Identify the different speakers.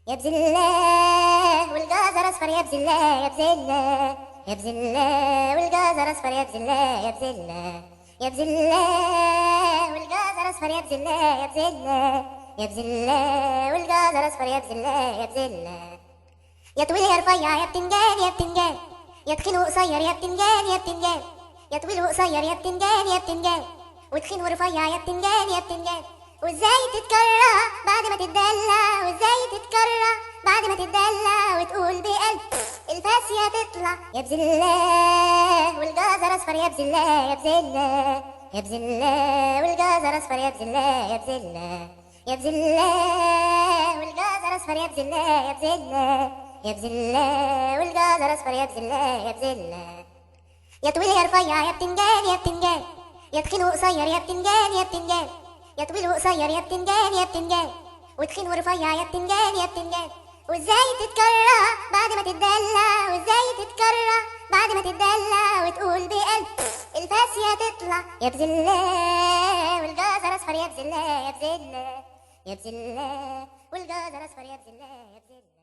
Speaker 1: يا بزلة والجزر اصفر يا بزلة يا بزلة يا بزلة والجزر اصفر يا بزلة يا بزلة يا بزلة والجزر اصفر يا بزلة يا بزلة يا بزلة والجزر اصفر يا بزلة يا بزلة يا طويل يا رفيع يا بتنجان يا بتنجان يا تخين وقصير يا بتنجان يا بتنجان يا طويل وقصير يا بتنجان يا بتنجان وتخين ورفيع يا بتنجان يا بتنجان وازاي تتكرر بعد ما تتدلع وازاي تتكرر بعد ما تتدلع وتقول بقلب الفاسية تطلع يا بزلة والجزر اصفر يا بزلة يا بزلة يا بزلة والجزر اصفر يا بزلة يا بزلة يا بزلة والجزر اصفر يا بزلة يا بزلة يا بزلة والجزر اصفر يا بزلة يا بزلة يا طويل يا رفيع يا بتنجان يا بتنجان يا تخين وقصير يا بتنجان يا بتنجان يا طويل وقصير يا بتنجان يا بتنجان وتخين ورفيع يا بتنجان يا بتنجان وازاي تتكرر بعد ما تتدلع وازاي تتكرر بعد ما تتدلع وتقول بقلب الفاسية تطلع يا بزلة والجزر اصفر يا بزلة يا بزلة يا بزلة والجزر اصفر يا بزلة يا بزلة